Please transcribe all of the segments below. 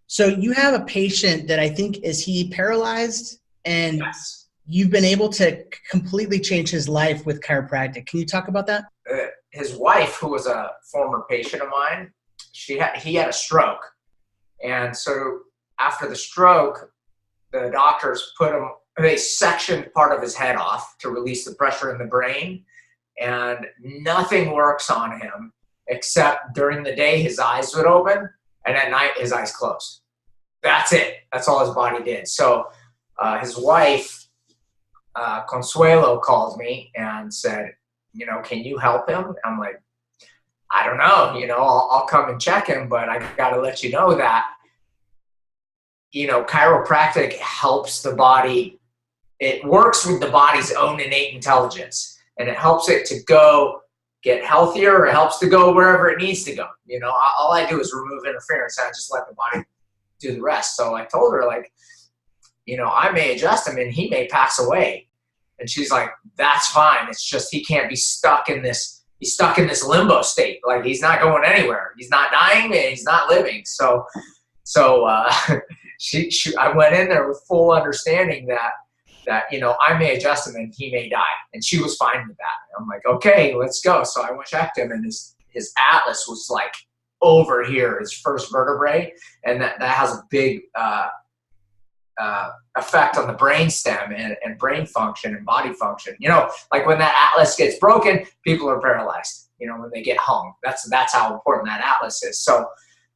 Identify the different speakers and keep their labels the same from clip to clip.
Speaker 1: So you have a patient that I think, is he paralyzed? And
Speaker 2: Yes.
Speaker 1: you've been able to completely change his life with chiropractic. Can you talk about that?
Speaker 2: His wife, who was a former patient of mine, he had a stroke. And so after the stroke, the doctors they sectioned part of his head off to release the pressure in the brain. And nothing works on him except during the day his eyes would open and at night his eyes closed. That's it. That's all his body did. So his wife, Consuelo, called me and said, can you help him? I'm like, I don't know, I'll come and check him, but I got to let you know that, chiropractic helps the body. It works with the body's own innate intelligence, and it helps it to go get healthier. It helps to go wherever it needs to go. All I do is remove interference. I just let the body do the rest. So I told her, like, I may adjust him and he may pass away. And she's like, that's fine. It's just he can't be stuck in this. He's stuck in this limbo state. Like, he's not going anywhere. He's not dying and he's not living. So I went in there with full understanding that I may adjust him and he may die. And she was fine with that. I'm like, okay, let's go. So I went checked him, and his atlas was like over here, his first vertebrae. And that has a big effect on the brain stem and brain function and body function. Like when that atlas gets broken, people are paralyzed, when they get hung. That's how important that atlas is. So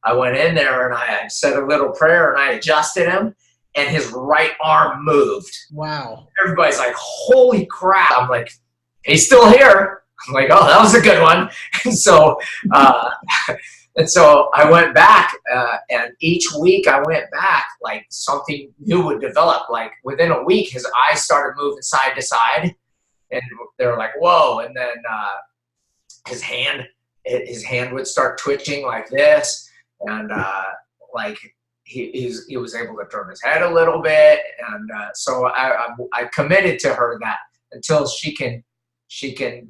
Speaker 2: I went in there and I said a little prayer and I adjusted him, and his right arm moved.
Speaker 1: Wow.
Speaker 2: Everybody's like, holy crap. I'm like, he's still here. I'm like, oh, that was a good one. And so I went back, and each week I went back, like something new would develop. Like within a week, his eyes started moving side to side, and they were like, whoa. And then his hand would start twitching like this, and like he was able to turn his head a little bit. And so I committed to her that until she can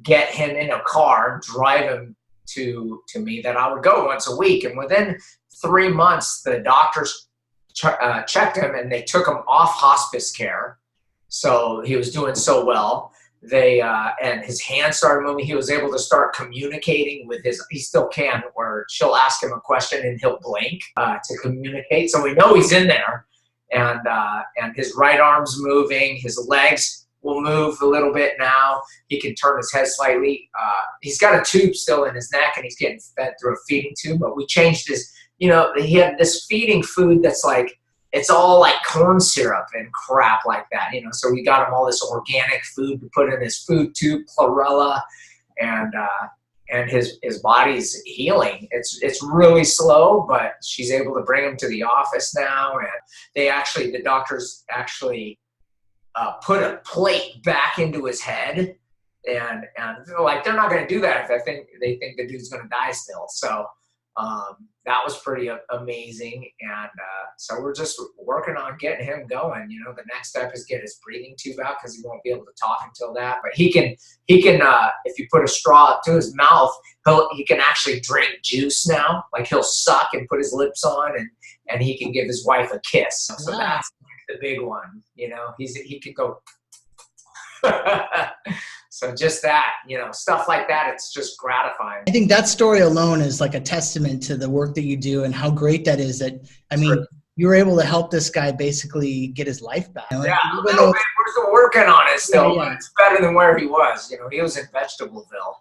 Speaker 2: get him in a car and drive him to me, that I would go once a week. And within 3 months, the doctors checked him and they took him off hospice care. So he was doing so well. And his hands started moving. He was able to start communicating with he still can, where she'll ask him a question and he'll blink to communicate. So we know he's in there, and his right arm's moving. His legs will move a little bit now. He can turn his head slightly. He's got a tube still in his neck, and he's getting fed through a feeding tube, but we changed he had this feeding food that's like, it's all like corn syrup and crap like that, so we got him all this organic food to put in his food tube, chlorella, and his body's healing. It's really slow, but she's able to bring him to the office now. And the doctors actually put a plate back into his head, and they're like, they're not going to do that if they think the dude's going to die still. So that was pretty amazing. And so we're just working on getting him going. The next step is get his breathing tube out, because he won't be able to talk until that. But he can if you put a straw up to his mouth, he can actually drink juice now. Like, he'll suck and put his lips on, and he can give his wife a kiss. So that's the big one. He can go. So just that, stuff like that, it's just gratifying.
Speaker 1: I think that story alone is like a testament to the work that you do and how great that is. That, I mean, sure, you were able to help this guy basically get his life back.
Speaker 2: Yeah, we're still working on it still, but it's better than where he was. He was in Vegetableville.